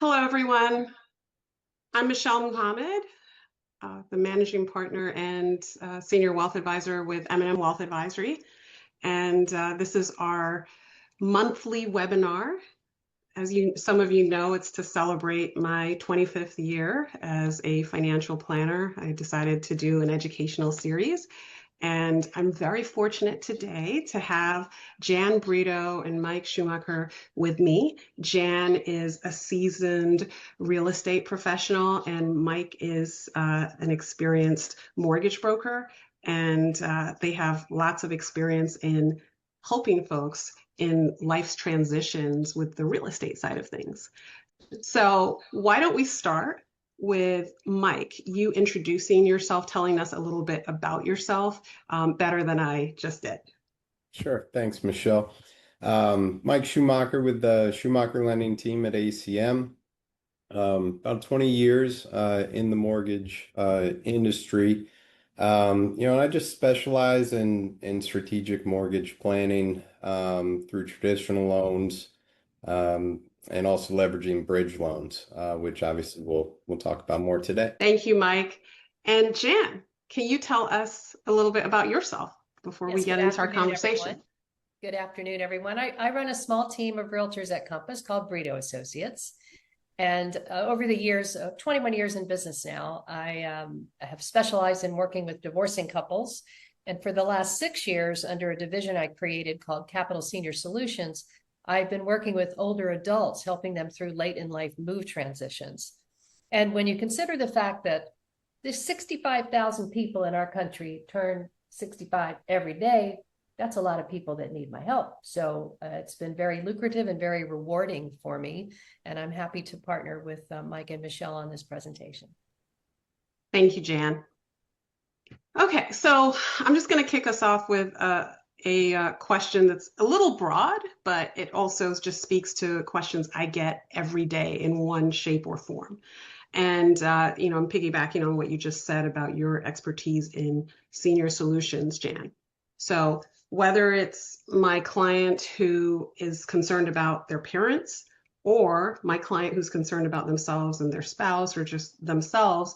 Hello, everyone. I'm Michelle Muhammed, the managing partner and senior wealth advisor with M&M Wealth Advisory. And this is our monthly webinar. Some of you know, it's to celebrate my 25th year as a financial planner. I decided to do an educational series. And I'm very fortunate today to have Jan Brito and Mike Schumacher with me. Jan is a seasoned real estate professional, and Mike is an experienced mortgage broker. And they have lots of experience in helping folks in life's transitions with the real estate side of things. So, why don't we start with Mike, you introducing yourself, telling us a little bit about yourself, better than I just did. Sure. Thanks, Michelle. Mike Schumacher with the Schumacher Lending Team at ACM. About 20 years in the mortgage industry. I just specialize in strategic mortgage planning through traditional loans and also leveraging bridge loans, which obviously we'll talk about more today. Thank you, Mike. And Jan, can you tell us a little bit about yourself before we Yes, get good into our afternoon, conversation? everyone. Good afternoon, everyone. I run a small team of realtors at Compass called Brito Associates. And over the years, 21 years in business now, I have specialized in working with divorcing couples. And for the last 6 years, under a division I created called Capital Senior Solutions, I've been working with older adults, helping them through late in life move transitions. And when you consider the fact that there's 65,000 people in our country turn 65 every day, that's a lot of people that need my help. So it's been very lucrative and very rewarding for me. And I'm happy to partner with Mike and Michelle on this presentation. Thank you, Jan. Okay, so I'm just going to kick us off with a question that's a little broad, but it also just speaks to questions I get every day in one shape or form. And, I'm piggybacking on what you just said about your expertise in senior solutions, Jan. So whether it's my client who is concerned about their parents or my client who's concerned about themselves and their spouse or just themselves,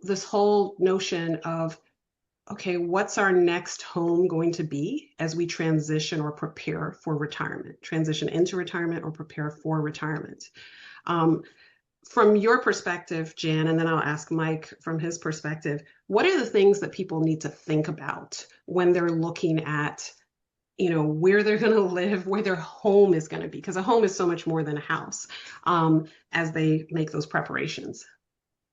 this whole notion of, okay, what's our next home going to be as we transition or prepare for retirement, transition into retirement or prepare for retirement? From your perspective, Jan, and then I'll ask Mike from his perspective, what are the things that people need to think about when they're looking at, where they're going to live, where their home is going to be? Because a home is so much more than a house, as they make those preparations.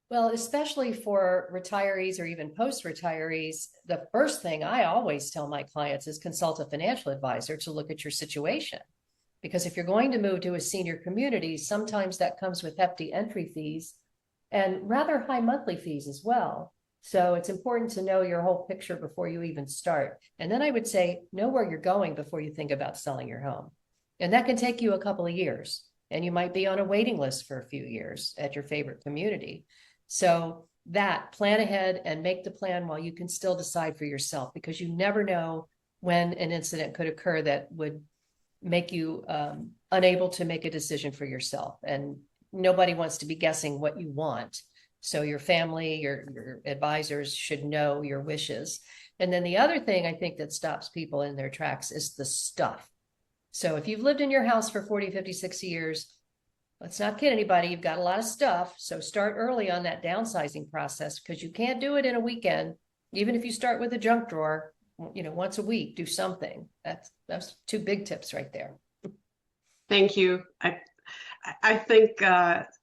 Well, especially for retirees or even post-retirees, the first thing I always tell my clients is consult a financial advisor to look at your situation. Because if you're going to move to a senior community, sometimes that comes with hefty entry fees and rather high monthly fees as well. So it's important to know your whole picture before you even start. And then I would say, know where you're going before you think about selling your home. And that can take you a couple of years. And you might be on a waiting list for a few years at your favorite community. So plan ahead and make the plan while you can still decide for yourself, because you never know when an incident could occur that would make you unable to make a decision for yourself. And nobody wants to be guessing what you want. So your family, your advisors should know your wishes. And then the other thing I think that stops people in their tracks is the stuff. So if you've lived in your house for 40, 50, 60 years, let's not kid anybody, you've got a lot of stuff. So start early on that downsizing process, because you can't do it in a weekend. Even if you start with a junk drawer, once a week, do something. That's two big tips right there. Thank you. I think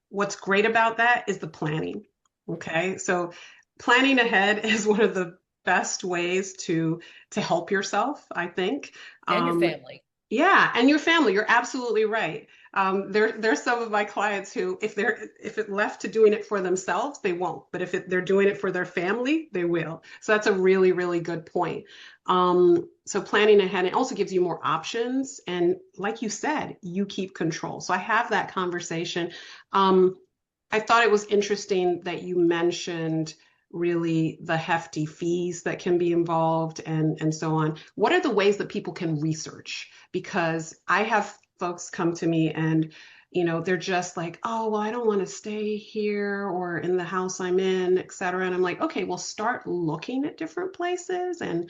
what's great about that is the planning. Okay, so planning ahead is one of the best ways to help yourself, I think. And your family. Yeah, and your family. You're absolutely right. There's some of my clients who, if it left to doing it for themselves, they won't. But if they're doing it for their family, they will. So that's a really, really good point. So planning ahead, it also gives you more options. And like you said, you keep control. So I have that conversation. I thought it was interesting that you mentioned really the hefty fees that can be involved and so on. What are the ways that people can research? Because I have folks come to me and, they're just like, oh, well, I don't want to stay here or in the house I'm in, et cetera. And I'm like, okay, well, start looking at different places and,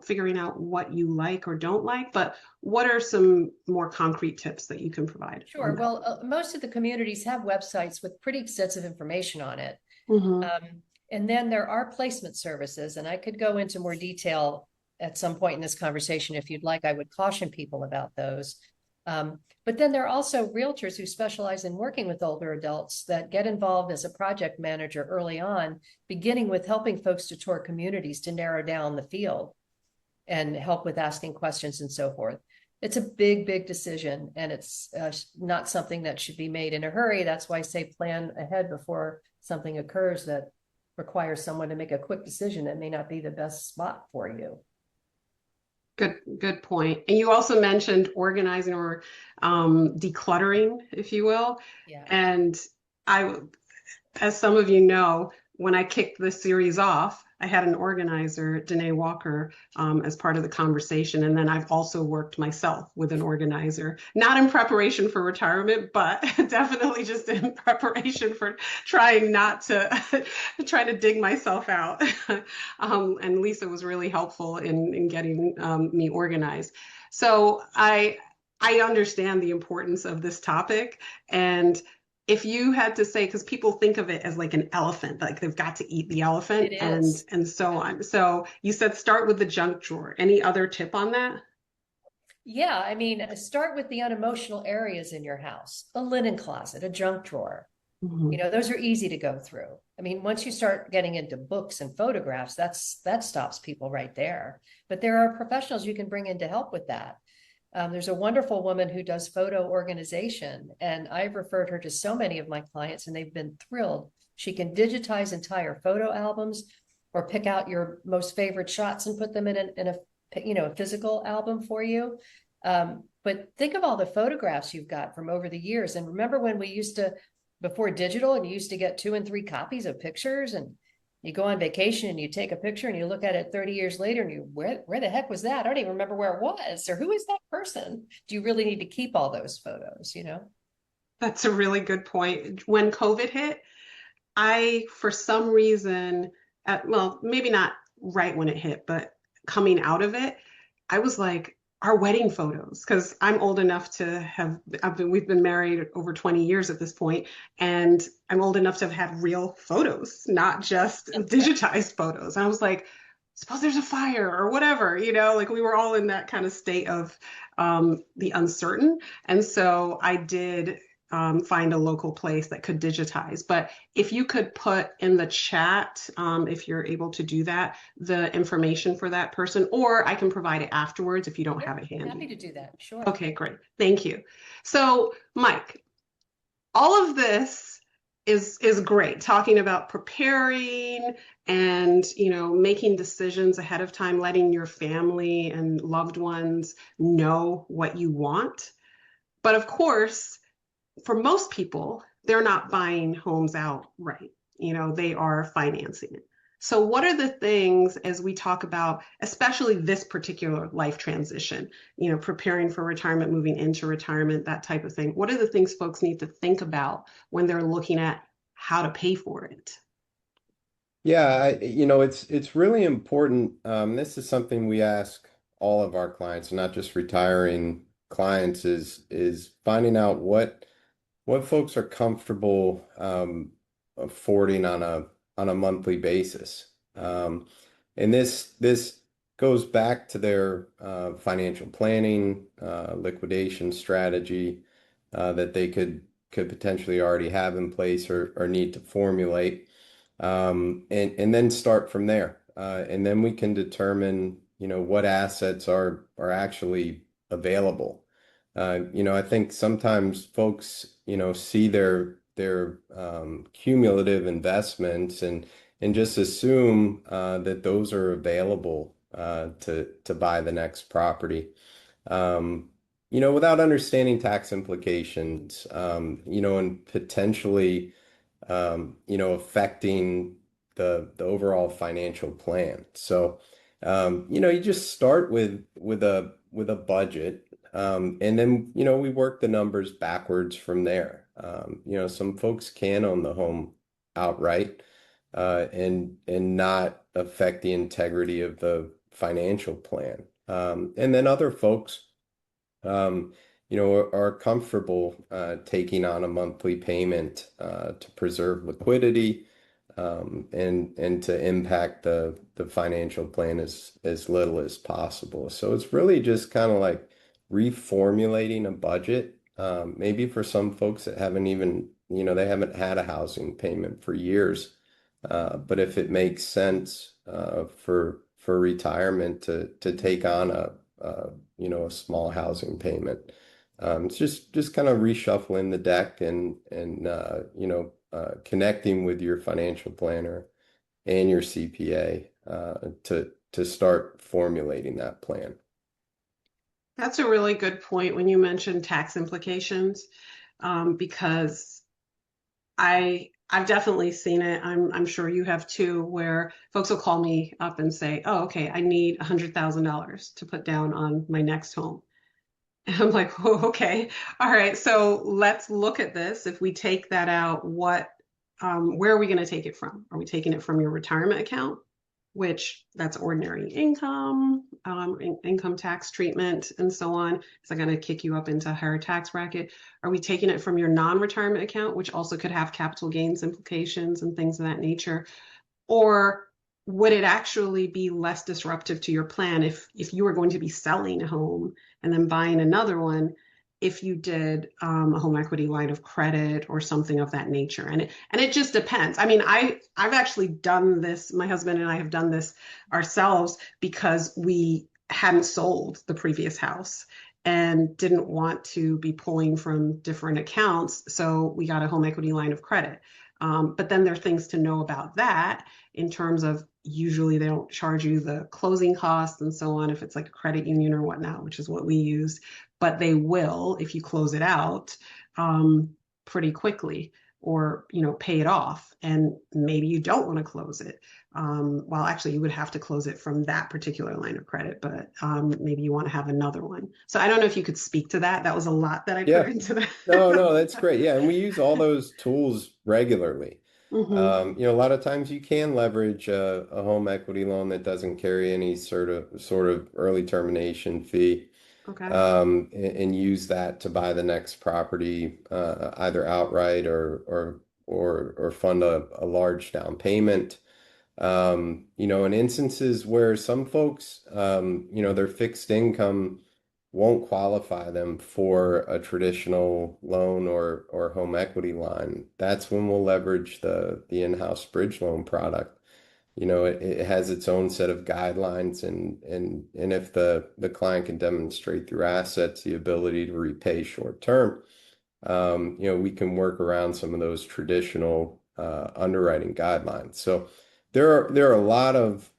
figuring out what you like or don't like. But what are some more concrete tips that you can provide on Sure. that? Well, most of the communities have websites with pretty extensive information on it. Mm-hmm. And then there are placement services, and I could go into more detail at some point in this conversation if you'd like. I would caution people about those. But then there are also realtors who specialize in working with older adults that get involved as a project manager early on, beginning with helping folks to tour communities to narrow down the field and help with asking questions and so forth. It's a big, big decision, and it's not something that should be made in a hurry. That's why I say plan ahead before something occurs that requires someone to make a quick decision that may not be the best spot for you. Good point. And you also mentioned organizing or decluttering, if you will. Yeah. And I, as some of you know, when I kicked this series off, I had an organizer, Danae Walker, as part of the conversation. And then I've also worked myself with an organizer, not in preparation for retirement, but definitely just in preparation for trying not to try to dig myself out. And Lisa was really helpful in getting me organized. So I understand the importance of this topic. And if you had to say, because people think of it as like an elephant, like they've got to eat the elephant It and is. so on. So you said start with the junk drawer. Any other tip on that? Yeah, I mean, start with the unemotional areas in your house, a linen closet, a junk drawer. Mhm. Those are easy to go through. I mean, once you start getting into books and photographs, that stops people right there. But there are professionals you can bring in to help with that. There's a wonderful woman who does photo organization, and I've referred her to so many of my clients, and they've been thrilled. She can digitize entire photo albums or pick out your most favorite shots and put them in a physical album for you. But think of all the photographs you've got from over the years. And remember when we used to, before digital, and you used to get 2 and 3 copies of pictures, and you go on vacation and you take a picture and you look at it 30 years later and you, where the heck was that? I don't even remember where it was, or who is that person? Do you really need to keep all those photos? That's a really good point. When COVID hit, I, for some reason, well, maybe not right when it hit, but coming out of it, I was like, our wedding photos, because I'm old enough to we've been married over 20 years at this point, and I'm old enough to have had real photos, not just digitized photos. And I was like, suppose there's a fire or whatever, like we were all in that kind of state of the uncertain. And so I did find a local place that could digitize. But if you could put in the chat, if you're able to do that, the information for that person, or I can provide it afterwards if you don't have it Happy handy. to do that. Sure. Okay, great. Thank you. So, Mike, all of this is great, talking about preparing and making decisions ahead of time, letting your family and loved ones know what you want. But of course, for most people, they're not buying homes outright. They are financing it. So what are the things as we talk about, especially this particular life transition, preparing for retirement, moving into retirement, that type of thing? What are the things folks need to think about when they're looking at how to pay for it? Yeah, it's really important. This is something we ask all of our clients, not just retiring clients, is finding out what folks are comfortable affording on a monthly basis. And this goes back to their financial planning, liquidation strategy that they could potentially already have in place or need to formulate, and then start from there. And then we can determine, what assets are actually available. I think sometimes folks, see their cumulative investments and just assume that those are available to buy the next property. Without understanding tax implications, and potentially, affecting the overall financial plan. So, you just start with a budget. And then, we work the numbers backwards from there. Some folks can own the home outright, and not affect the integrity of the financial plan. And then other folks, are comfortable taking on a monthly payment to preserve liquidity, and to impact the financial plan as little as possible. So it's really just kind of like reformulating a budget. Maybe for some folks that haven't even, they haven't had a housing payment for years. But if it makes sense for retirement to take on a small housing payment, it's just kind of reshuffling the deck and connecting with your financial planner and your CPA to start formulating that plan. That's a really good point when you mentioned tax implications, because I've definitely seen it. I'm sure you have too, where folks will call me up and say, "Oh, okay, I need $100,000 to put down on my next home." And I'm like, "Oh, okay, all right. So let's look at this. If we take that out, where are we going to take it from? Are we taking it from your retirement account, which that's ordinary income, income tax treatment, and so on? Is that going to kick you up into a higher tax bracket? Are we taking it from your non-retirement account, which also could have capital gains implications and things of that nature? Or would it actually be less disruptive to your plan if you were going to be selling a home and then buying another one, if you did a home equity line of credit or something of that nature? And it just depends. I mean, I've actually done this. My husband and I have done this ourselves because we hadn't sold the previous house and didn't want to be pulling from different accounts. So we got a home equity line of credit. But then there are things to know about that in terms of, usually they don't charge you the closing costs and so on if it's like a credit union or whatnot, which is what we use, but they will if you close it out pretty quickly, or pay it off, and maybe you don't want to close it. Well, actually, you would have to close it from that particular line of credit, but maybe you want to have another one. So I don't know if you could speak to that. That was a lot that I Yeah. put into that. No, that's great. Yeah, and we use all those tools regularly. Hmm. A lot of times you can leverage a home equity loan that doesn't carry any sort of early termination fee, Okay. and use that to buy the next property, either outright or fund a large down payment. In instances where some folks, their fixed income won't qualify them for a traditional loan or home equity line, that's when we'll leverage the in-house bridge loan product. It has its own set of guidelines, and if the client can demonstrate through assets the ability to repay short term, we can work around some of those traditional underwriting guidelines. So there are a lot of,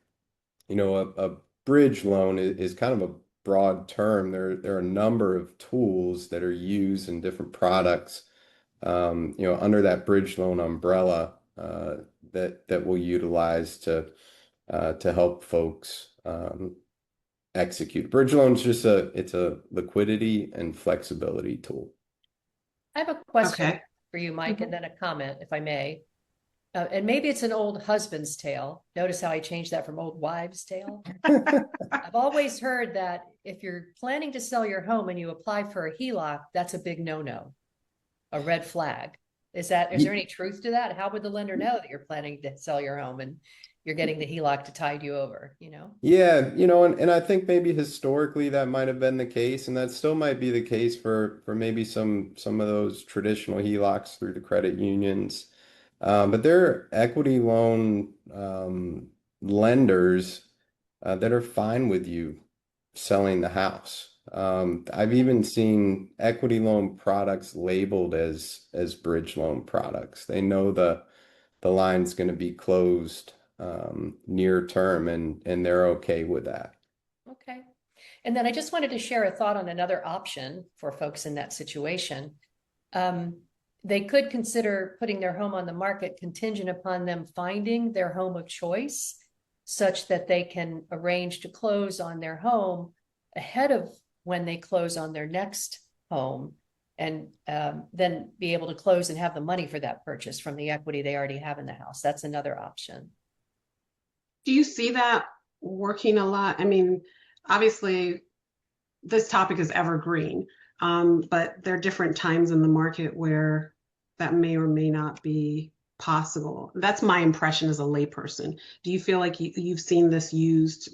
a bridge loan is kind of a broad term. There are a number of tools that are used in different products, under that bridge loan umbrella, that we'll utilize to help folks execute. Bridge loan is just it's a liquidity and flexibility tool. I have a question Okay. for you, Mike, and Mhm. then a comment, if I may. And maybe it's an old husband's tale. Notice how I changed that from old wives' tale. I've always heard that if you're planning to sell your home and you apply for a HELOC, that's a big no-no, a red flag. Is there any truth to that? How would the lender know that you're planning to sell your home and you're getting the HELOC to tide you over, Yeah, and I think maybe historically that might have been the case, and that still might be the case for maybe some of those traditional HELOCs through the credit unions. But there are equity loan lenders that are fine with you selling the house. I've even seen equity loan products labeled as bridge loan products. They know the line's going to be closed near term, and they're okay with that. Okay. And then I just wanted to share a thought on another option for folks in that situation. They could consider putting their home on the market contingent upon them finding their home of choice, such that they can arrange to close on their home ahead of when they close on their next home, and then be able to close and have the money for that purchase from the equity they already have in the house. That's another option. Do you see that working a lot? I mean, obviously, this topic is evergreen, but there are different times in the market where that may or may not be possible. That's my impression as a layperson. Do you feel like you've seen this used,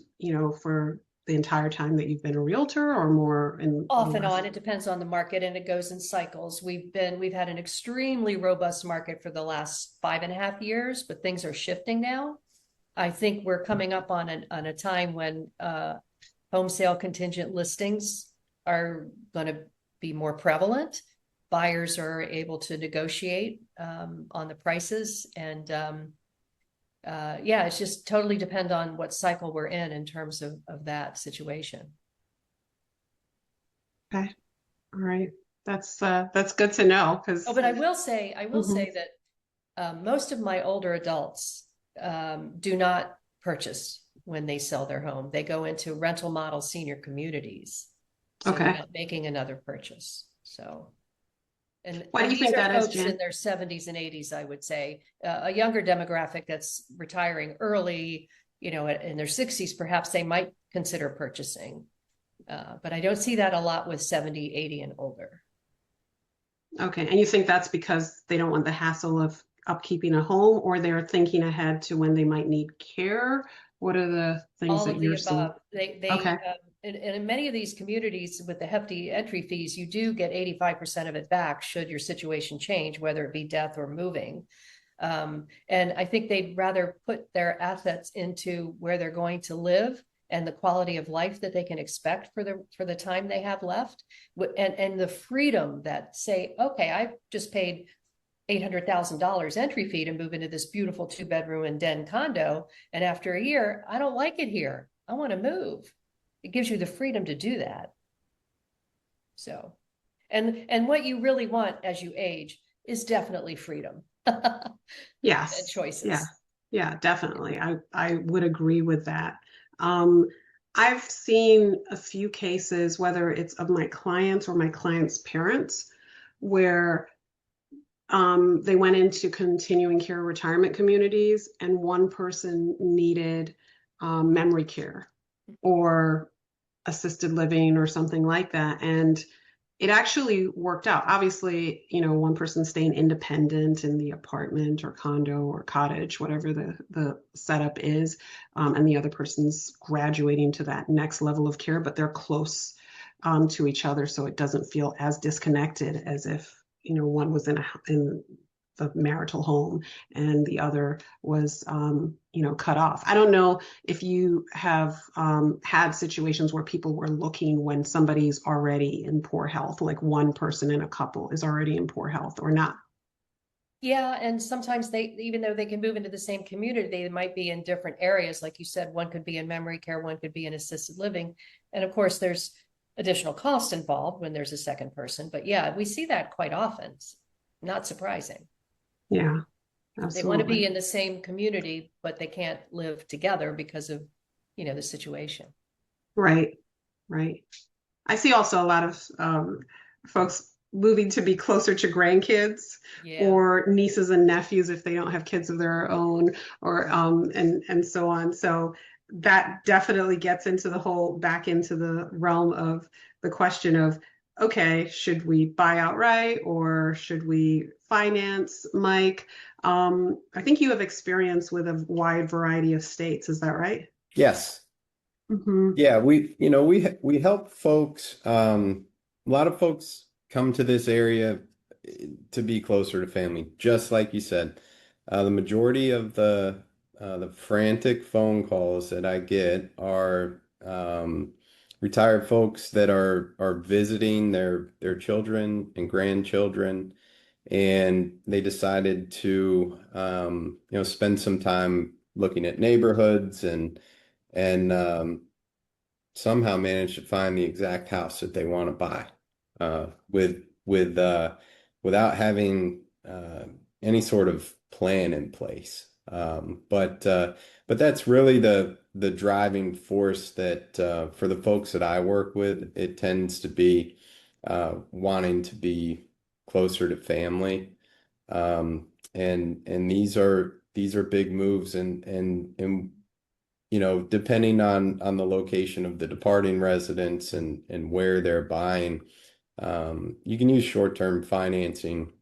for the entire time that you've been a realtor, or more in the Off and last? on, it depends on the market, and it goes in cycles. We've had an extremely robust market for the last 5.5 years, but things are shifting now. I think we're coming up on a time when home sale contingent listings are going to be more prevalent. Buyers are able to negotiate on the prices, and yeah, it's just totally depend on what cycle we're in terms of that situation. Okay, all right. That's good to know, because Oh, but I will say Mhm. that most of my older adults do not purchase when they sell their home. They go into rental model senior communities, so they're Okay. not making another purchase. So, and Why do you these think are that is, folks in Jan? their 70s and 80s, I would say. A younger demographic that's retiring early, in their 60s, perhaps they might consider purchasing. But I don't see that a lot with 70, 80 and older. Okay, and you think that's because they don't want the hassle of upkeeping a home, or they're thinking ahead to when they might need care? What are the things All that of the you're seeing? above. They Okay. and in many of these communities with the hefty entry fees, you do get 85% of it back should your situation change, whether it be death or moving. And I think they'd rather put their assets into where they're going to live and the quality of life that they can expect for the time they have left, and the freedom that, say, okay, I've just paid $800,000 entry fee to move into this beautiful 2-bedroom and den condo, and after a year, I don't like it here, I want to move. It gives you the freedom to do that. So, and what you really want as you age is definitely freedom and Yes. Yeah. choices. Yeah, definitely. I would agree with that. Um, I've seen a few cases, whether it's of my clients or my clients' parents, where they went into continuing care retirement communities, and one person needed memory care or assisted living or something like that. And it actually worked out. Obviously, one person staying independent in the apartment or condo or cottage, whatever the setup is, and the other person's graduating to that next level of care, but they're close to each other, so it doesn't feel as disconnected as if one was in the marital home and the other was cut off. I don't know if you have had situations where people were looking when somebody's already in poor health, like one person in a couple is already in poor health or not. Yeah, and sometimes they, even though they can move into the same community, they might be in different areas. Like you said, one could be in memory care, one could be in assisted living. And of course, there's additional cost involved when there's a second person. But yeah, we see that quite often. It's not surprising. Yeah, They want to be absolutely. in the same community, but they can't live together because of, the situation. Right, right. I see also a lot of folks moving to be closer to grandkids Yeah. or nieces and nephews if they don't have kids of their own, or and so on. So that definitely gets into the whole back into the realm of the question of, okay, should we buy outright or should we finance, Mike? I think you have experience with a wide variety of states. Is that right? Yes. Hmm. Yeah, we help folks. A lot of folks come to this area to be closer to family, just like you said. The majority of the frantic phone calls that I get are retired folks that are visiting their children and grandchildren, and they decided to spend some time looking at neighborhoods and somehow managed to find the exact house that they want to buy with without having any sort of plan in place. But that's really the driving force that for the folks that I work with, it tends to be wanting to be closer to family. And these are big moves, and depending on the location of the departing residents and where they're buying, you can use short-term financing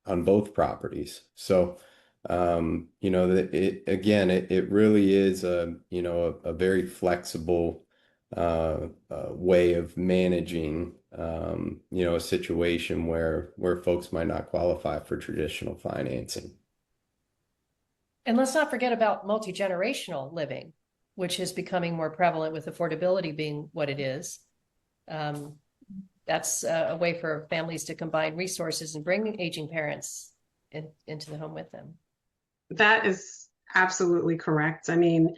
on both properties. So, it really is a very flexible way of managing, a situation where folks might not qualify for traditional financing. And let's not forget about multi-generational living, which is becoming more prevalent with affordability being what it is. That's a way for families to combine resources and bring aging parents into the home with them. That is absolutely correct. I mean,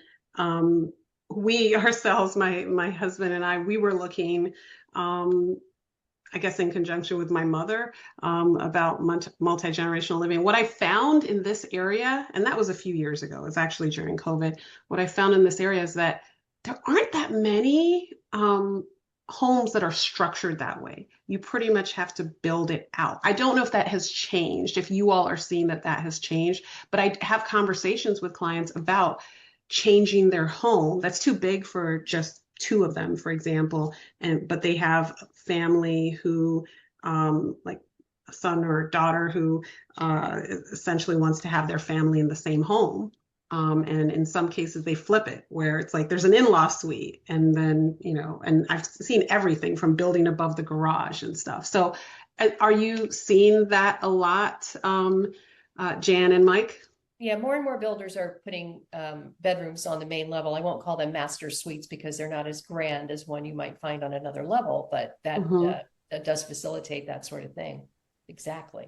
we ourselves, my husband and I, we were looking, I guess in conjunction with my mother, about multi-generational living. What I found in this area, and that was a few years ago, it was actually during COVID, what I found in this area is that there aren't that many homes that are structured that way. You pretty much have to build it out. I don't know if that has changed, if you all are seeing that has changed, but I have conversations with clients about changing their home. That's too big for just two of them, for example, but they have family who, like a son or a daughter who essentially wants to have their family in the same home. And in some cases they flip it where it's like there's an in-law suite, and then, and I've seen everything from building above the garage and stuff. So are you seeing that a lot, Jan and Mike? Yeah, more and more builders are putting bedrooms on the main level. I won't call them master suites because they're not as grand as one you might find on another level, but that that does facilitate that sort of thing. Exactly.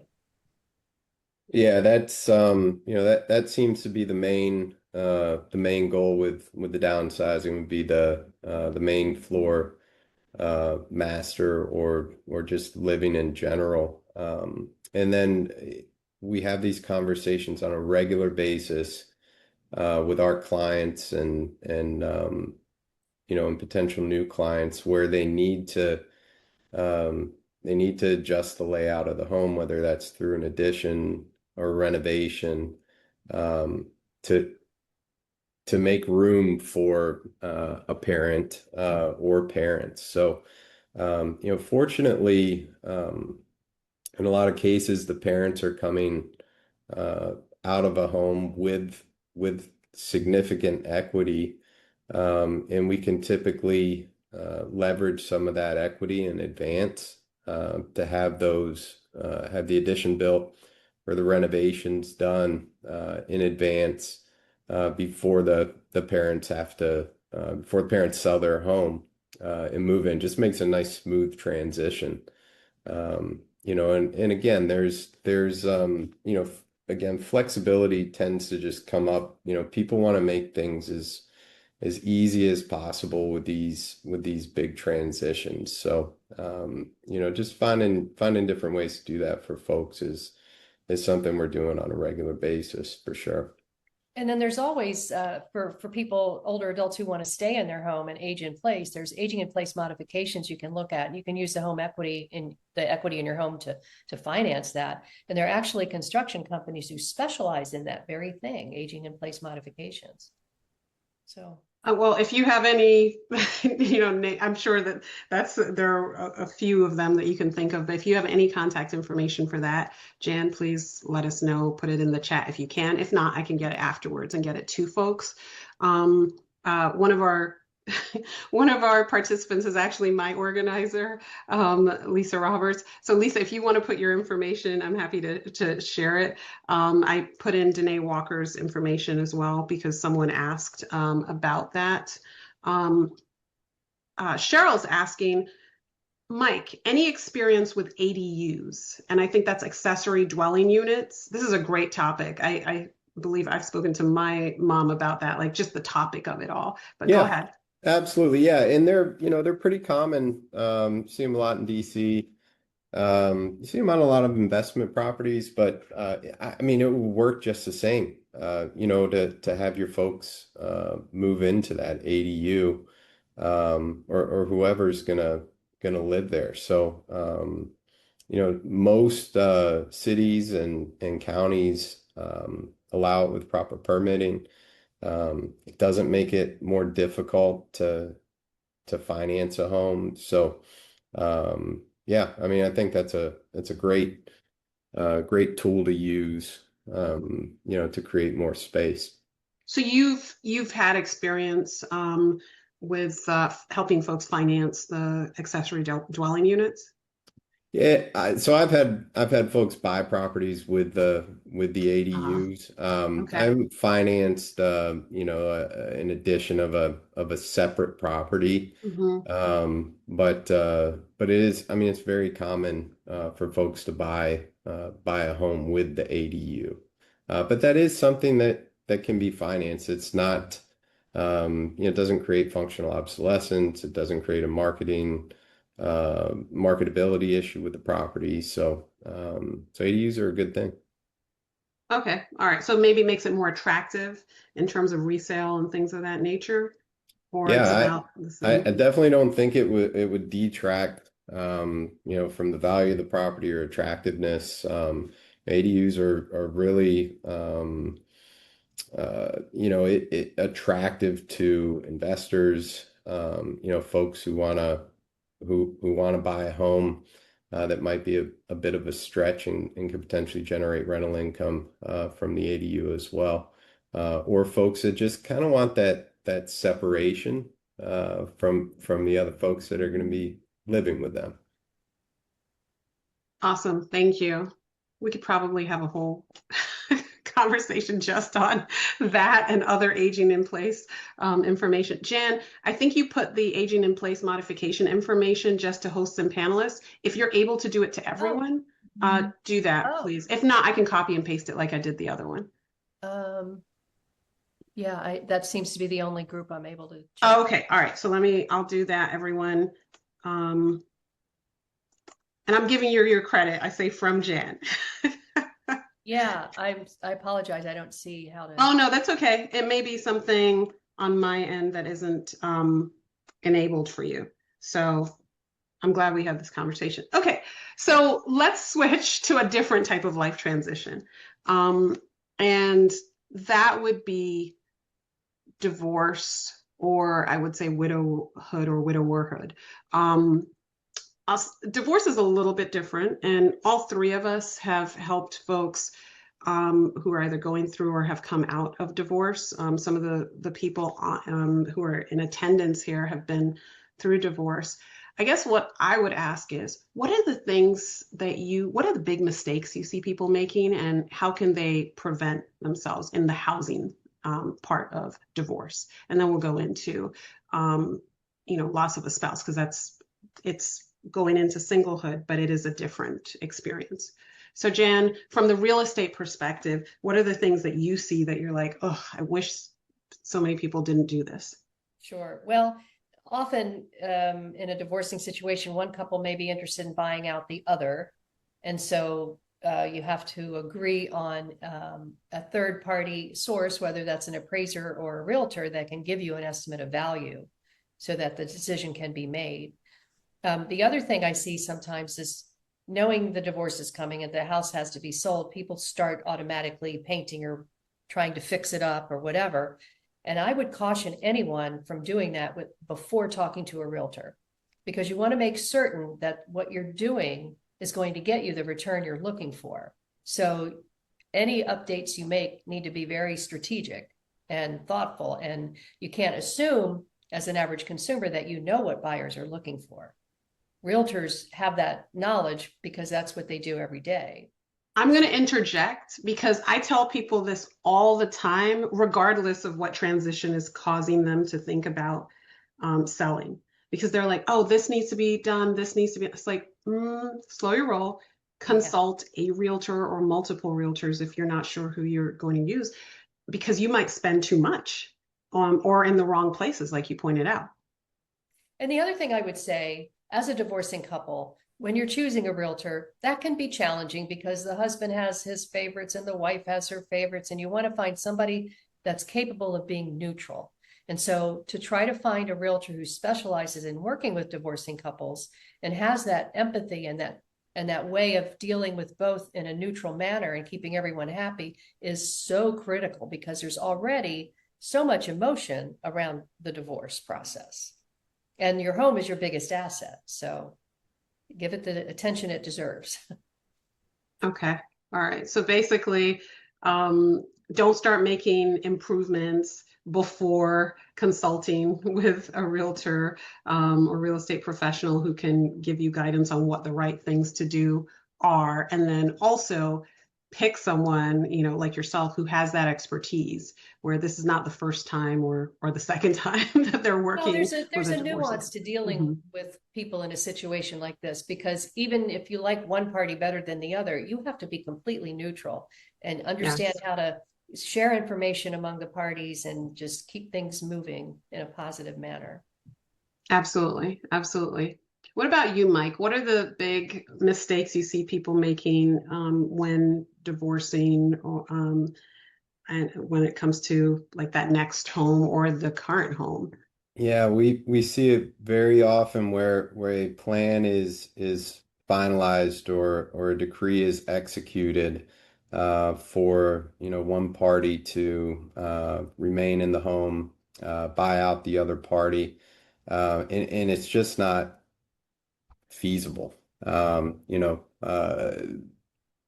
Yeah, that's that seems to be the main goal with the downsizing would be the main floor master or just living in general. And then we have these conversations on a regular basis with our clients and potential new clients where they need to adjust the layout of the home, whether that's through an addition or renovation, um, to to make room for a parent or parents. So, fortunately, in a lot of cases, the parents are coming uh, out of a home with significant equity, and we can typically leverage some of that equity in advance to have the addition built or the renovations done in advance before the parents before the parents sell their home and move in. Just makes a nice smooth transition. And again, again, flexibility tends to just come up. People want to make things as easy as possible with these big transitions. So, just finding different ways to do that for folks is something we're doing on a regular basis for sure. And then there's always for people, older adults who want to stay in their home and age in place, there's aging in place modifications you can look at. You can use the equity in your home to finance that. And there are actually construction companies who specialize in that very thing, aging in place modifications. So Well, if you have any, I'm sure there are a few of them that you can think of, but if you have any contact information for that, Jan, please let us know, put it in the chat if you can. If not, I can get it afterwards and get it to folks. One of our one of our participants is actually my organizer, Lisa Roberts. So Lisa, if you want to put your information, I'm happy to share it. I put in Danae Walker's information as well because someone asked about that. Cheryl's asking, Mike, any experience with ADUs? And I think that's accessory dwelling units. This is a great topic. I believe I've spoken to my mom about that, like just the topic of it all. But go Yeah, ahead. absolutely. Yeah. And they're pretty common. See them a lot in DC. You see them on a lot of investment properties, but I mean, it will work just the same. To have your folks move into that ADU, or whoever's gonna live there. So, most cities and counties allow it with proper permitting. It doesn't make it more difficult to finance a home. So, yeah, I mean, I think that's a great tool to use, to create more space. So you've had experience with helping folks finance the accessory dwelling units? Yeah, so I've had folks buy properties with the Uh, ADUs. I okay. haven't financed an addition of a separate property. Hmm. But it is, I mean, it's very common for folks to buy a home with the ADU. But that is something that can be financed. It's not, it doesn't create functional obsolescence. It doesn't create a marketability issue with the property. So ADUs are a good thing. Okay. All right. So maybe makes it more attractive in terms of resale and things of that nature, or it's Yeah, about the I same. definitely don't think it would detract from the value of the property or attractiveness. ADUs are really attractive to investors, folks who wanna buy a home that might be a bit of a stretch and could potentially generate rental income from the ADU as well. Or folks that just kind of want that separation from the other folks that are going to be living with them. Awesome. Thank you. We could probably have a whole conversation just on that and other aging in place information. Jan, I think you put the aging in place modification information just to hosts and panelists. If you're able to do it to Oh, everyone, do that, oh, please. If not, I can copy and paste it like I did the other one. um, yeah, that seems to be the only group I'm able to check. Oh, okay. All right. So I'll do that, everyone. Um, and I'm giving you your credit. I say from Jan. Yeah, I apologize. I don't see how to. Oh, no, that's okay. It may be something on my end that isn't enabled for you. So I'm glad we had this conversation. Okay, so let's switch to a different type of life transition. Um, and that would be divorce, or I would say widowhood or widowerhood. Um, Divorce is a little bit different, and all three of us have helped folks who are either going through or have come out of divorce. Some of the people who are in attendance here have been through divorce. I guess what I would ask is, what are the big mistakes you see people making, and how can they prevent themselves in the housing part of divorce? And then we'll go into, loss of a spouse, because it's going into singlehood, but it is a different experience. So Jan, from the real estate perspective, what are the things that you see that you're like, oh, I wish so many people didn't do this? Sure. Well, often in a divorcing situation, one couple may be interested in buying out the other. And so you have to agree on a third party source, whether that's an appraiser or a realtor, that can give you an estimate of value so that the decision can be made. The other thing I see sometimes is, knowing the divorce is coming and the house has to be sold, people start automatically painting or trying to fix it up or whatever. And I would caution anyone from doing that before talking to a realtor, because you want to make certain that what you're doing is going to get you the return you're looking for. So any updates you make need to be very strategic and thoughtful. And you can't assume as an average consumer that you know what buyers are looking for. Realtors have that knowledge because that's what they do every day. I'm going to interject because I tell people this all the time, regardless of what transition is causing them to think about selling, because they're like, oh, this needs to be done. This needs to be, it's like, slow your roll, Yeah. consult a realtor or multiple realtors if you're not sure who you're going to use, because you might spend too much or in the wrong places, like you pointed out. And the other thing I would say, as a divorcing couple, when you're choosing a realtor, that can be challenging because the husband has his favorites and the wife has her favorites, and you want to find somebody that's capable of being neutral. And so to try to find a realtor who specializes in working with divorcing couples and has that empathy and that way of dealing with both in a neutral manner and keeping everyone happy is so critical, because there's already so much emotion around the divorce process. And your home is your biggest asset. So give it the attention it deserves. Okay. All right. So basically, don't start making improvements before consulting with a realtor or real estate professional who can give you guidance on what the right things to do are. And then also pick someone, like yourself, who has that expertise, where this is not the first time or the second time that they're Well, working with there's a a divorcee. nuance to dealing Mm-hmm. with people in a situation like this, because even if you like one party better than the other, you have to be completely neutral and understand Yes, how to share information among the parties and just keep things moving in a positive manner. absolutely. Absolutely. What about you, Mike? What are the big mistakes you see people making when divorcing or and when it comes to like that next home or the current home? Yeah, we see it very often where a plan is finalized or a decree is executed for one party to remain in the home, buy out the other party, and it's just not feasible.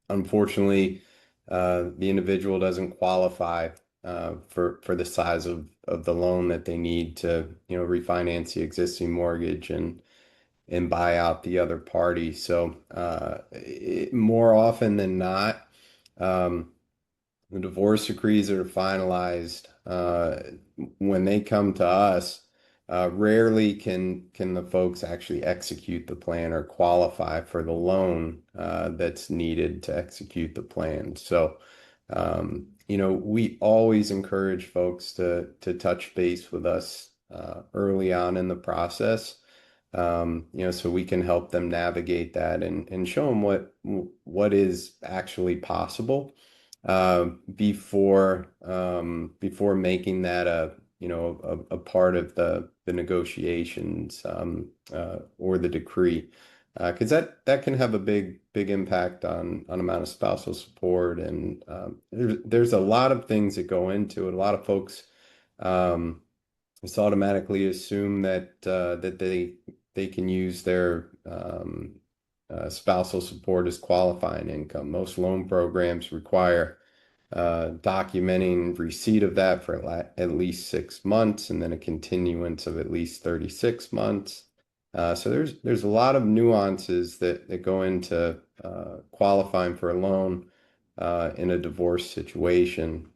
Unfortunately, the individual doesn't qualify for the size of the loan that they need to, refinance the existing mortgage and buy out the other party. So, more often than not, um, the divorce decrees that are finalized, when they come to us, rarely can the folks actually execute the plan or qualify for the loan that's needed to execute the plan. So, we always encourage folks to touch base with us early on in the process, so we can help them navigate that and show them what is actually possible before making that a part of the negotiations or the decree, because that can have a big impact on amount of spousal support, and there's a lot of things that go into it. A lot of folks um, just automatically assume that they can use their spousal support as qualifying income. Most loan programs require documenting receipt of that for at least 6 months, and then a continuance of at least 36 months. So there's a lot of nuances that go into qualifying for a loan in a divorce situation.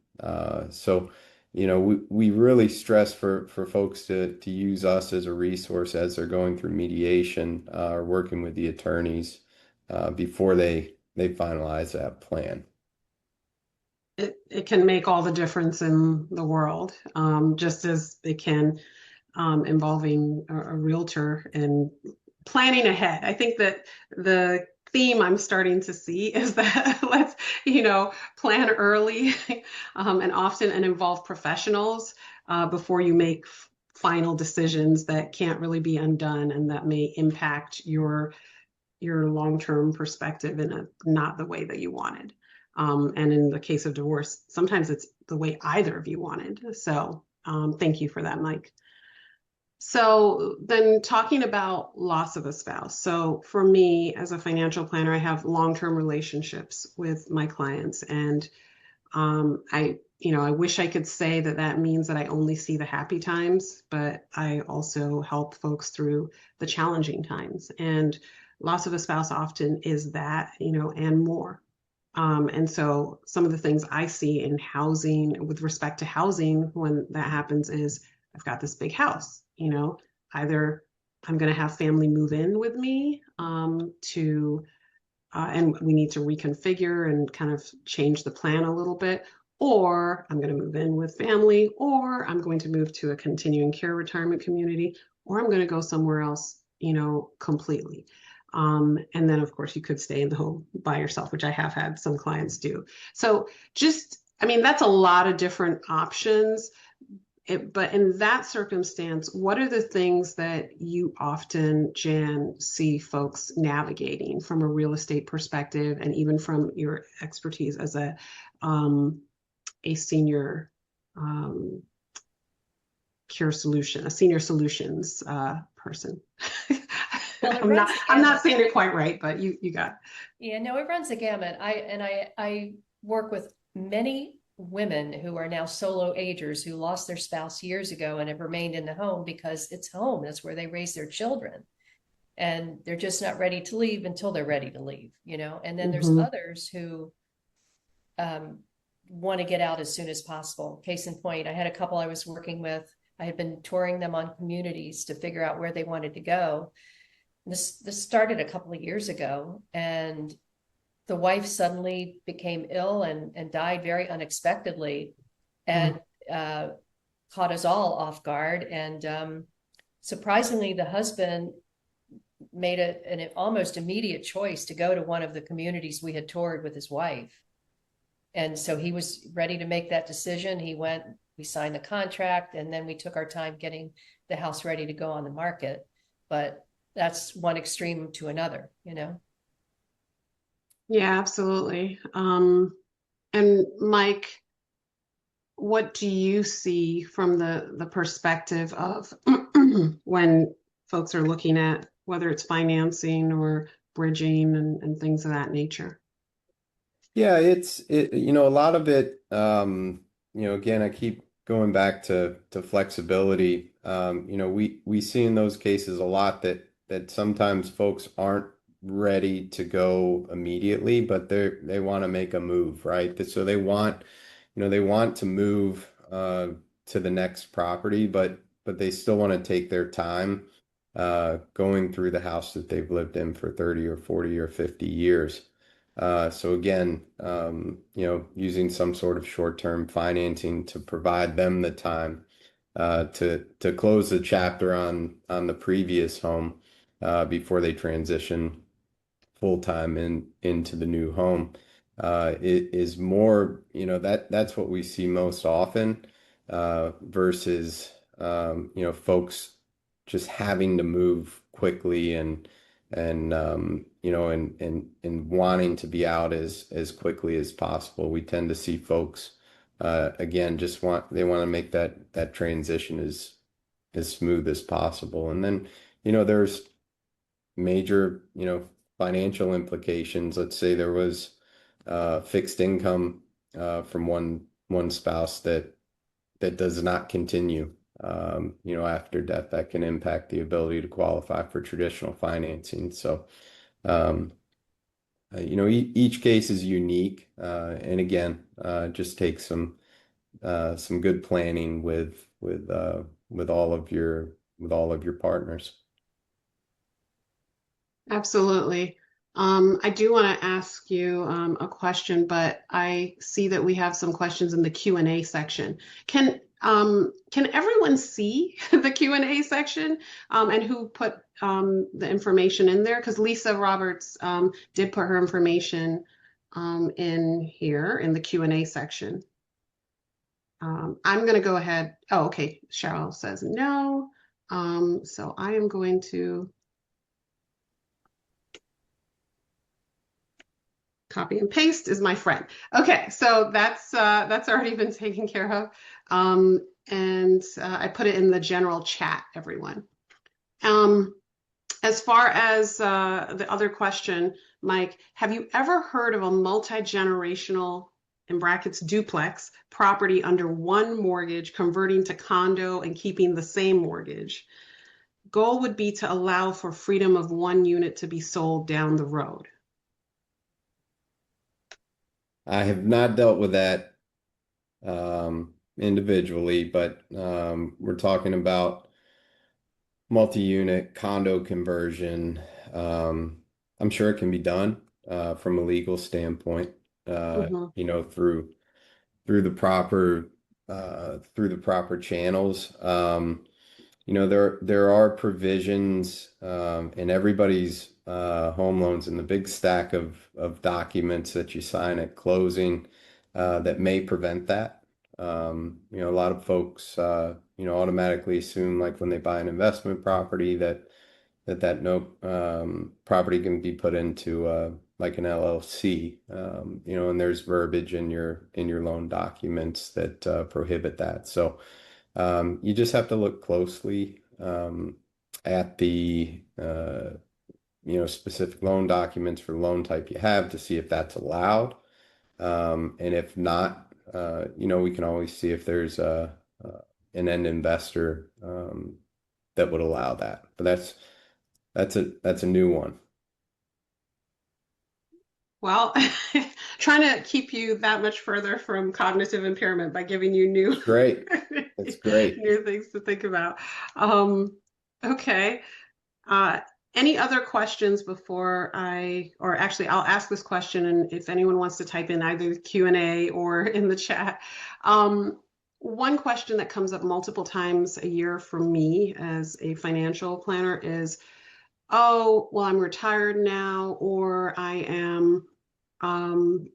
So, we really stress for folks to use us as a resource as they're going through mediation or working with the attorneys before they finalize that plan. It can make all the difference in the world, just as it can involving a realtor and planning ahead. I think that the theme I'm starting to see is that let's, plan early and often and involve professionals before you make final decisions that can't really be undone and that may impact your long-term perspective in not the way that you wanted. And in the case of divorce, sometimes it's the way either of you wanted. So thank you for that, Mike. So then talking about loss of a spouse. So for me as a financial planner, I have long-term relationships with my clients, and I wish I could say that means that I only see the happy times, but I also help folks through the challenging times. And loss of a spouse often is that, and more. And so some of the things I see in housing with respect to housing when that happens is I've got this big house, either I'm going to have family move in with me and we need to reconfigure and kind of change the plan a little bit, or I'm going to move in with family, or I'm going to move to a continuing care retirement community, or I'm going to go somewhere else, completely. And then, of course, you could stay in the home by yourself, which I have had some clients do. So I mean, that's a lot of different options. But in that circumstance, what are the things that you often, Jan, see folks navigating from a real estate perspective, and even from your expertise as a senior a senior solutions person? Well, it I'm not runs the I'm not gamut. saying it quite right, but you got. Yeah, no, it runs the gamut. I work with many women who are now solo agers who lost their spouse years ago and have remained in the home because it's home. That's where they raise their children. And they're just not ready to leave until they're ready to leave, you know. And then there's Mhm. others who want to get out as soon as possible. Case in point, I had a couple I was working with. I had been touring them on communities to figure out where they wanted to go. This started a couple of years ago, and the wife suddenly became ill and died very unexpectedly, and caught us all off guard. And surprisingly, the husband made an almost immediate choice to go to one of the communities we had toured with his wife. And so he was ready to make that decision. He went, we signed the contract, and then we took our time getting the house ready to go on the market. But that's one extreme to another, you know? Yeah, absolutely. And Mike, what do you see from the perspective of when folks are looking at whether it's financing or bridging and things of that nature? Yeah, a lot of it, again, I keep going back to flexibility. We see in those cases a lot that sometimes folks aren't ready to go immediately, but they want to make a move, right? So they want to move to the next property, but they still want to take their time going through the house that they've lived in for 30 or 40 or 50 years. So again, using some sort of short-term financing to provide them the time to close the chapter on the previous home before they transition full-time into the new home. It is more, that's what we see most often versus folks just having to move quickly and wanting to be out as quickly as possible. We tend to see folks again they want to make that transition as smooth as possible. And then there's major financial implications. Let's say there was fixed income from one spouse that does not continue after death. That can impact the ability to qualify for traditional financing. So each case is unique, and again, just takes some good planning with all of your partners. Absolutely. I do want to ask you a question, but I see that we have some questions in the Q&A section. Can everyone see the Q&A section and who put the information in there? Because Lisa Roberts did put her information in in the Q&A section. I'm going to go ahead. Oh, okay. Cheryl says no. So I am going to copy and paste is my friend. Okay, so that's already been taken care of. And I put it in the general chat, everyone. As far as the other question, Mike, have you ever heard of a multi-generational, in brackets, duplex property under one mortgage converting to condo and keeping the same mortgage? Goal would be to allow for freedom of one unit to be sold down the road. I have not dealt with that individually, but we're talking about multi-unit condo conversion. I'm sure it can be done from a legal standpoint, Mhm. through the proper channels. there are provisions in everybody's home loans in the big stack of documents that you sign at closing that may prevent that. A lot of folks automatically assume like when they buy an investment property that no property can be put into like an LLC, and there's verbiage in your loan documents that prohibit that. So you just have to look closely at the specific loan documents for the loan type you have to see if that's allowed. And if not, we can always see if there's an end investor that would allow that. But that's a new one. Well, trying to keep you that much further from cognitive impairment by giving you new Great. That's great. new things to think about. Um, okay. Uh, any other questions before or actually I'll ask this question, and if anyone wants to type in either the Q&A or in the chat. One question that comes up multiple times a year for me as a financial planner is, oh, well, I'm retired now, or I am, um,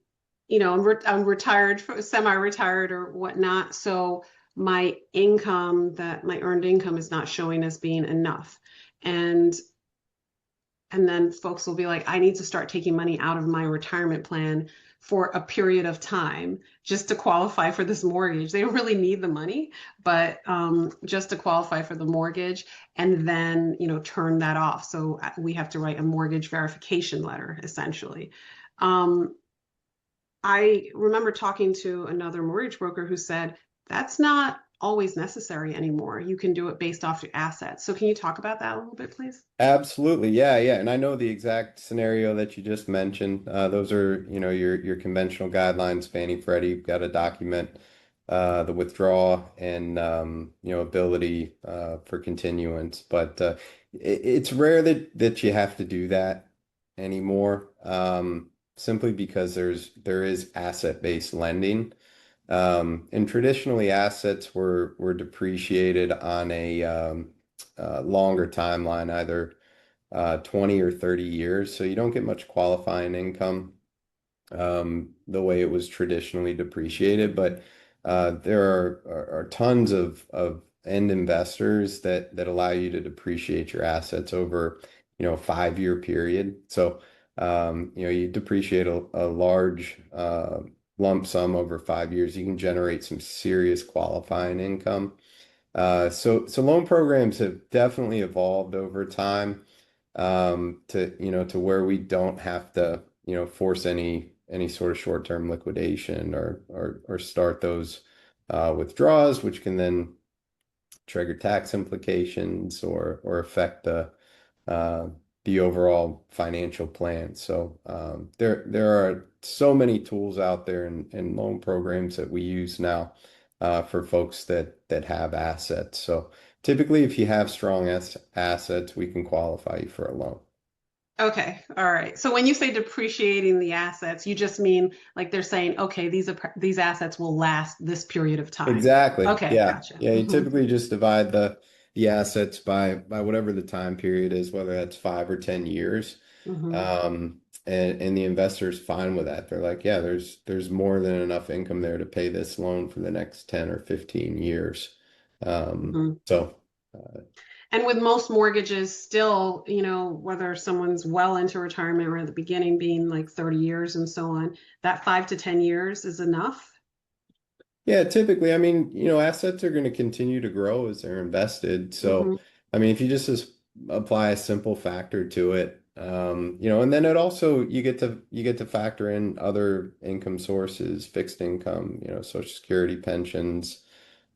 I'm retired, semi-retired or whatnot. So my my earned income is not showing as being enough. And and then folks will be like, I need to start taking money out of my retirement plan for a period of time just to qualify for this mortgage. They don't really need the money, but just to qualify for the mortgage, and then, turn that off. So we have to write a mortgage verification letter, essentially. Um, I remember talking to another mortgage broker who said that's not always necessary anymore. You can do it based off your assets. So can you talk about that a little bit, please? Absolutely. Yeah, yeah. And I know the exact scenario that you just mentioned. Those are, your conventional guidelines. Fannie Freddie, you've got to document the withdrawal and ability for continuance. But it's rare that you have to do that anymore. Simply because there is asset-based lending. And traditionally assets were depreciated on a longer timeline, either 20 or 30 years. So you don't get much qualifying income the way it was traditionally depreciated. But there are tons of end investors that allow you to depreciate your assets over, a 5-year period. So, you depreciate a large lump sum over 5 years, you can generate some serious qualifying income. So loan programs have definitely evolved over time to where we don't have to, force any sort of short-term liquidation or start those withdrawals, which can then trigger tax implications or affect uh, the overall financial plan. So there are so many tools out there and loan programs that we use now for folks that have assets. So typically, if you have strong assets, we can qualify you for a loan. Okay, all right. So when you say depreciating the assets, you just mean like they're saying, okay, these assets will last this period of time. Exactly. Okay, Yeah. gotcha. Yeah. You Hmm. typically just divide the assets by whatever the time period is, whether that's 5 or 10 years. Hmm. And the investor's fine with that. They're like, yeah, there's more than enough income there to pay this loan for the next 10 or 15 years. Hmm. So And with most mortgages still, whether someone's well into retirement or at the beginning being like 30 years and so on, that 5 to 10 years is enough. yeah, typically, I mean, assets are going to continue to grow as they're invested. So, Hmm. I mean, if you just apply a simple factor to it, and then it also you get to factor in other income sources, fixed income, Social Security, pensions.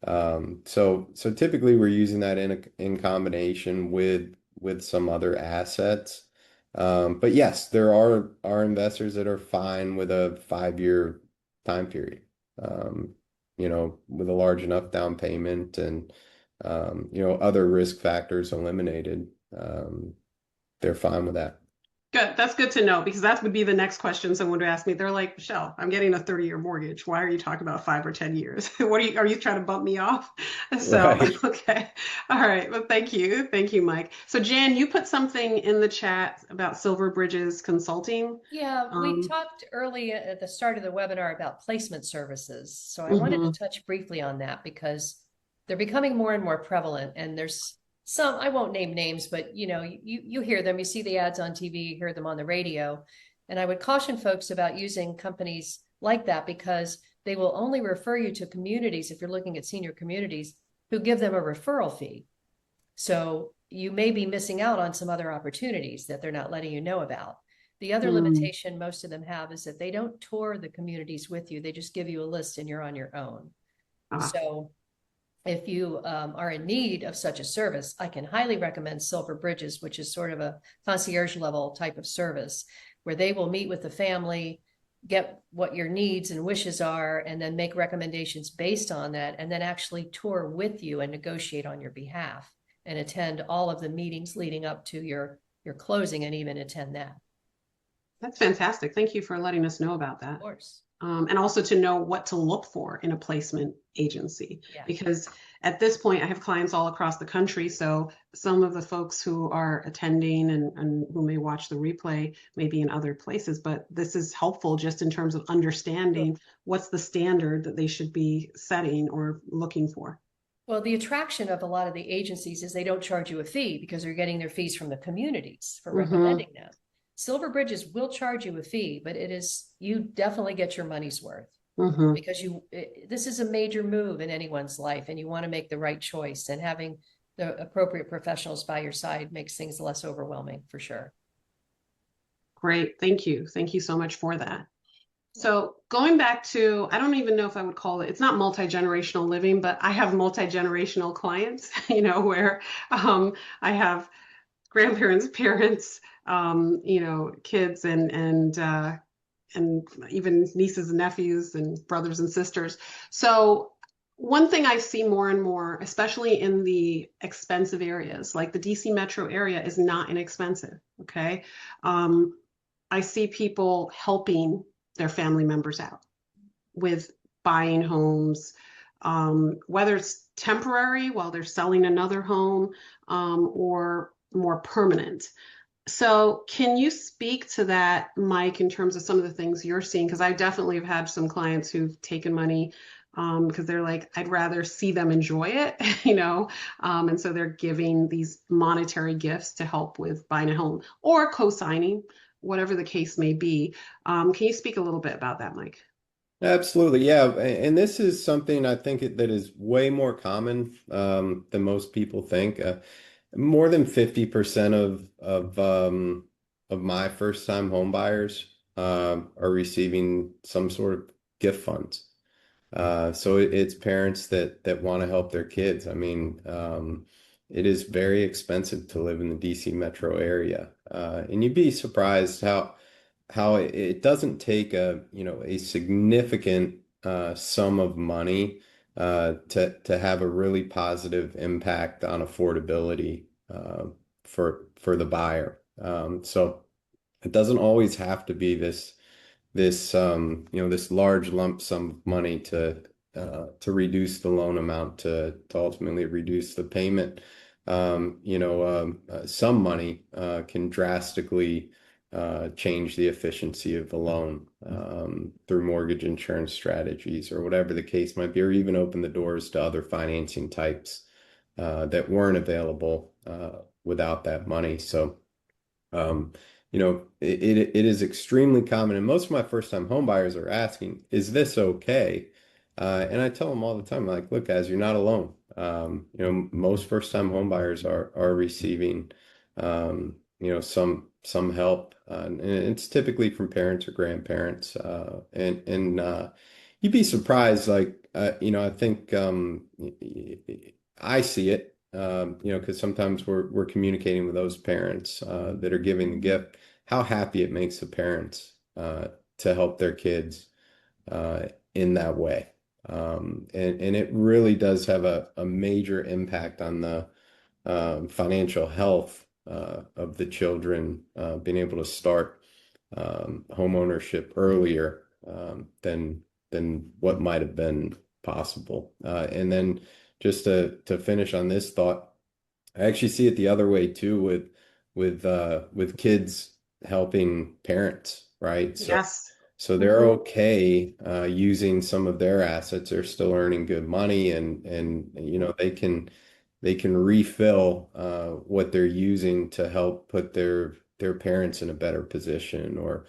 So typically we're using that in combination with some other assets. But yes, there are investors that are fine with a 5-year time period. Um, with a large enough down payment and other risk factors eliminated. They're fine with that. Good. That's good to know because that would be the next question someone would ask me. They're like, Michelle, I'm getting a 30-year mortgage. Why are you talking about 5 or 10 years? Are you trying to bump me off? So, Right. okay. All right. Well, thank you. Thank you, Mike. So, Jan, you put something in the chat about Silver Bridges Consulting. Yeah, we Um, talked early at the start of the webinar about placement services. So I wanted to mhm. touch briefly on that because they're becoming more and more prevalent. And there's some, I won't name names, but you hear them, you see the ads on TV, you hear them on the radio. And I would caution folks about using companies like that because they will only refer you to communities, if you're looking at senior communities, who give them a referral fee. So you may be missing out on some other opportunities that they're not letting you know about. The other Mm. limitation most of them have is that they don't tour the communities with you. They just give you a list and you're on your own. Ah, So if you are in need of such a service, I can highly recommend Silver Bridges, which is sort of a concierge level type of service where they will meet with the family, get what your needs and wishes are, and then make recommendations based on that, and then actually tour with you and negotiate on your behalf and attend all of the meetings leading up to your closing and even attend that. that's fantastic. Thank you for letting us know about Of that. course. And also to know what to look for in a placement agency. Yeah. Because at this point, I have clients all across the country. So some of the folks who are attending and who may watch the replay may be in other places, but this is helpful just in terms of understanding what's the standard that they should be setting or looking for. Well, the attraction of a lot of the agencies is they don't charge you a fee because they're getting their fees from the communities for Mm-hmm. recommending them. Silver Bridges will charge you a fee, but you definitely get your money's worth Mm-hmm. because this is a major move in anyone's life and you want to make the right choice, and having the appropriate professionals by your side makes things less overwhelming for sure. Great. Thank you. Thank you so much for that. So going back to, I don't even know if I would call it, it's not multi-generational living, but I have multi-generational clients, where I have grandparents, parents, kids and even nieces and nephews and brothers and sisters. So one thing I see more and more, especially in the expensive areas, like the DC metro area is not inexpensive. Okay. Um, I see people helping their family members out with buying homes, whether it's temporary while they're selling another home, or more permanent. So, can you speak to that, Mike, in terms of some of the things you're seeing? Because I definitely have had some clients who've taken money because they're like, I'd rather see them enjoy it, and so they're giving these monetary gifts to help with buying a home or co-signing, whatever the case may be. Can you speak a little bit about that, Mike? Absolutely. Yeah. And this is something I think that is way more common than most people think. More than 50% of my first time home buyers are receiving some sort of gift funds. So it's parents that want to help their kids. I mean, it is very expensive to live in the DC metro area, and you'd be surprised how it doesn't take a significant sum of money to have a really positive impact on affordability for the buyer. So it doesn't always have to be this large lump sum of money to reduce the loan amount to ultimately reduce the payment. Some money can drastically change the efficiency of the loan through mortgage insurance strategies or whatever the case might be, or even open the doors to other financing types that weren't available without that money. So um, it is extremely common, and most of my first-time home buyers are asking, "Is this okay?" And I tell them all the time, like, "Look, guys, you're not alone. Most first-time home buyers are receiving, some help, and it's typically from parents or grandparents. And you'd be surprised, like, I think I see it." Because sometimes we're communicating with those parents that are giving the gift, how happy it makes the parents to help their kids in that way. And it really does have a major impact on the financial health of the children being able to start home ownership earlier than what might have been possible. And then just to finish on this thought, I actually see it the other way too with kids helping parents, right? Yes. So they're okay using some of their assets. They're still earning good money, and they can refill what they're using to help put their parents in a better position, or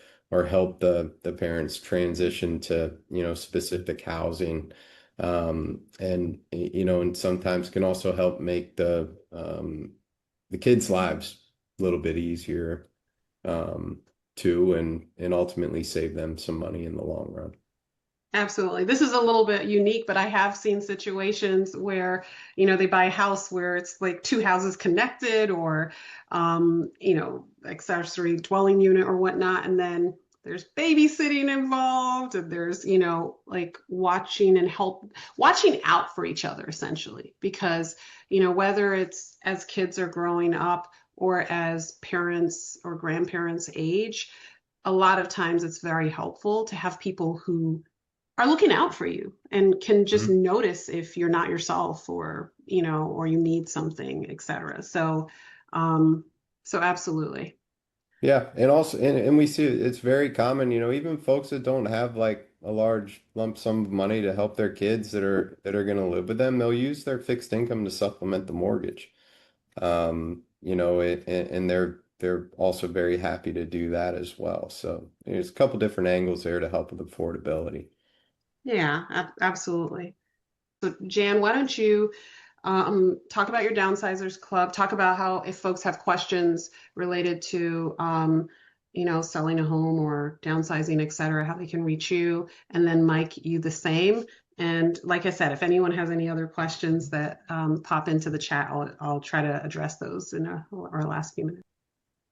help the parents transition to specific housing, and sometimes can also help make the kids' lives a little bit easier. Um, too, and ultimately save them some money in the long run. Absolutely. This is a little bit unique, but I have seen situations where, they buy a house where it's like two houses connected, or, accessory dwelling unit or whatnot. And then there's babysitting involved, and there's, like watching out for each other essentially, because, whether it's as kids are growing up or as parents or grandparents age, a lot of times it's very helpful to have people who are looking out for you and can just Mhm. notice if you're not yourself, or or you need something, etc. So absolutely. Yeah, and also, and we see it's very common, even folks that don't have like a large lump sum of money to help their kids that are going to live with them, they'll use their fixed income to supplement the mortgage. And they're also very happy to do that as well. So there's a couple different angles there to help with affordability. Yeah, absolutely. So Jan, why don't you talk about your Downsizers Club, talk about how, if folks have questions related to selling a home or downsizing, et cetera, how they can reach you, and then Mike, you the same. And like I said, if anyone has any other questions that pop into the chat, I'll try to address those in our last few minutes.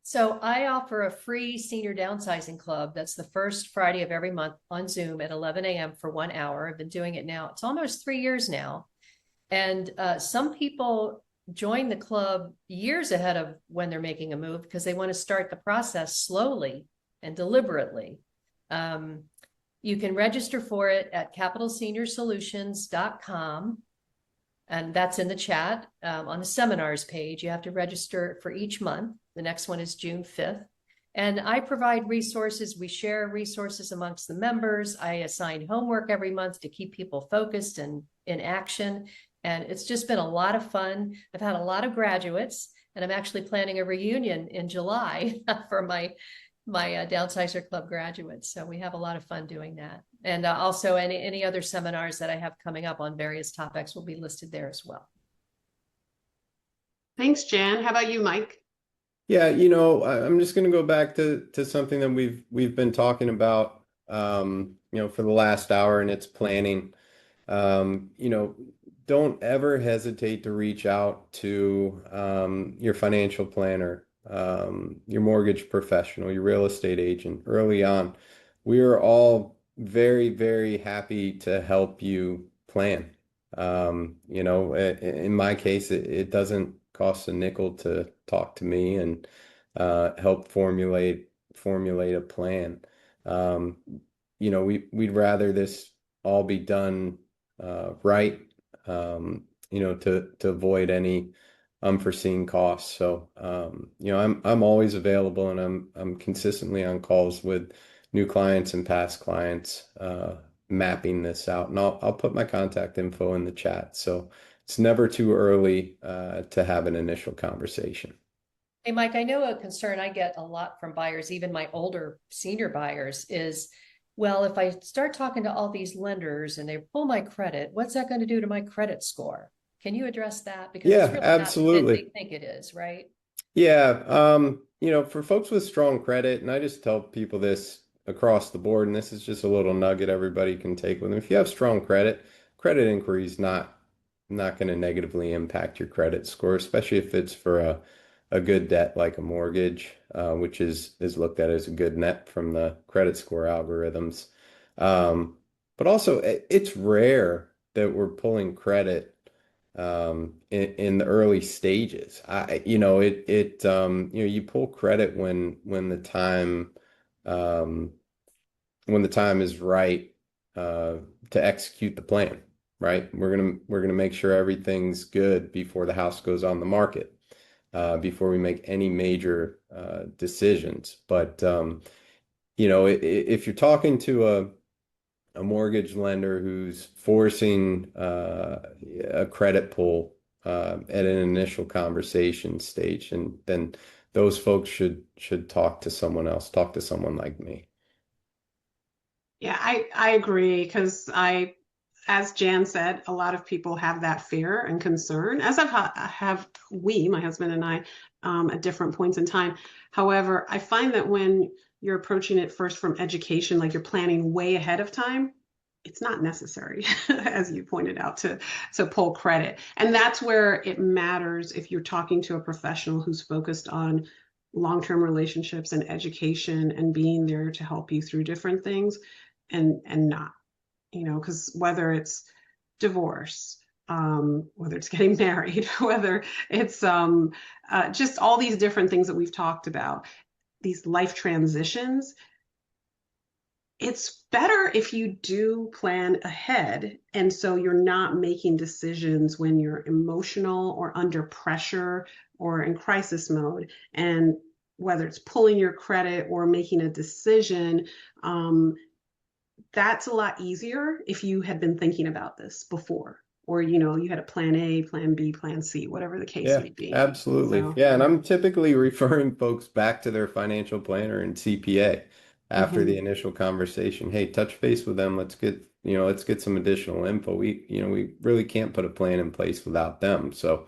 So I offer a free senior downsizing club. That's the first Friday of every month on Zoom at 11 a.m. for 1 hour. I've been doing it now. It's almost 3 years now. And some people join the club years ahead of when they're making a move because they want to start the process slowly and deliberately. You can register for it at capitalseniorsolutions.com. And that's in the chat on the seminars page. You have to register for each month. The next one is June 5th. And I provide resources. We share resources amongst the members. I assign homework every month to keep people focused and in action. And it's just been a lot of fun. I've had a lot of graduates, and I'm actually planning a reunion in July for my Downsizer Club graduates. So we have a lot of fun doing that. And also any other seminars that I have coming up on various topics will be listed there as well. Thanks, Jan. How about you, Mike? Yeah, I'm just going to go back to something that we've been talking about, for the last hour, and it's planning. Um, you know, don't ever hesitate to reach out to your financial planner, your mortgage professional, your real estate agent early on. We are all very, very happy to help you plan. In my case, it doesn't cost a nickel to talk to me and help formulate a plan. Um, we'd rather this all be done right, to avoid any unforeseen costs. So, I'm always available, and I'm consistently on calls with new clients and past clients, mapping this out. And I'll put my contact info in the chat. So it's never too early to have an initial conversation. Hey, Mike, I know a concern I get a lot from buyers, even my older senior buyers, is, well, if I start talking to all these lenders and they pull my credit, what's that going to do to my credit score? Can you address that? Because it's Yeah, really not the hit absolutely. they think it is, right? Yeah, for folks with strong credit, and I just tell people this across the board, and this is just a little nugget everybody can take with them. If you have strong credit, credit inquiry is not going to negatively impact your credit score, especially if it's for a good debt like a mortgage, which is looked at as a good net from the credit score algorithms. But also, it's rare that we're pulling credit in the early stages. You know, you know, you pull credit um, when the time is right to execute the plan, right? We're gonna make sure everything's good before the house goes on the market, before we make any major decisions. But you know, if you're talking to a mortgage lender who's forcing a credit pull at an initial conversation stage, and then those folks should talk to someone else, talk to someone like me. Yeah, I agree because as Jan said, a lot of people have that fear and concern, as have we, my husband and I, at different points in time. However, I find that when you're approaching it first from education, like you're planning way ahead of time, it's not necessary, as you pointed out, to pull credit. And that's where it matters if you're talking to a professional who's focused on long-term relationships and education and being there to help you through different things and not, you know, because whether it's divorce, whether it's getting married, whether it's just all these different things that we've talked about, these life transitions, it's better if you do plan ahead. And so you're not making decisions when you're emotional or under pressure or in crisis mode. And whether it's pulling your credit or making a decision, that's a lot easier if you had been thinking about this before, or you know, you had a plan A, plan B, plan C, whatever the case Yeah, may be. absolutely. So, Yeah, and I'm typically referring folks back to their financial planner and CPA after the mhm. initial conversation. Hey, touch base with them. Let's get some additional info. We really can't put a plan in place without them. So,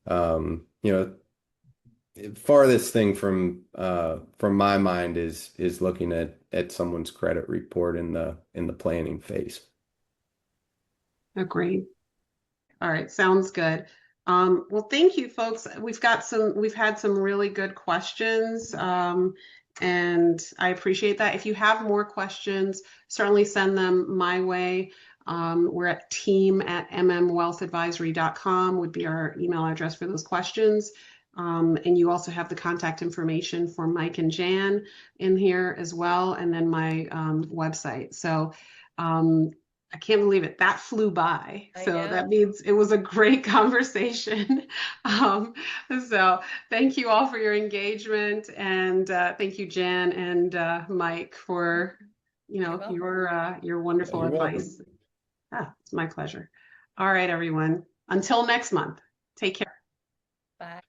you know, farthest thing from my mind is looking at someone's credit report in the planning phase. Agreed. All right, sounds good. Well, thank you, folks. We've had some really good questions, and I appreciate that. If you have more questions, certainly send them my way. We're at team@mmwealthadvisory.com would be our email address for those questions. And you also have the contact information for Mike and Jan in here as well, and then my website. So I can't believe it. That flew by. I So that know. means it was a great conversation. Um, so thank you all for your engagement, and thank you, Jan and Mike, for You're welcome. your Yeah, wonderful you're welcome. advice. Ah, it's my pleasure. All right, everyone. Until next month. Take care. Bye.